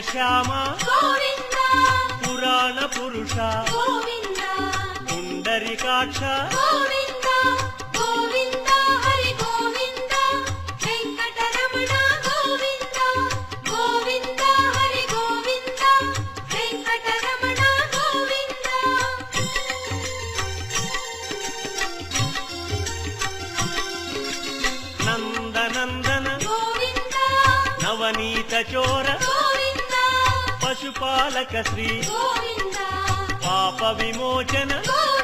శ్యామ గోవింద పురాణ పురుష గోవింద పుండరీకాక్ష గోవింద గోవింద హరి గోవింద వెంకటరమణ గోవింద గోవింద హరి గోవింద వెంకటరమణ గోవింద నందనందన గోవింద నవనీత చోర గోవింద పశుపాలక శ్రీ గోవింద పాప విమోచన గోవింద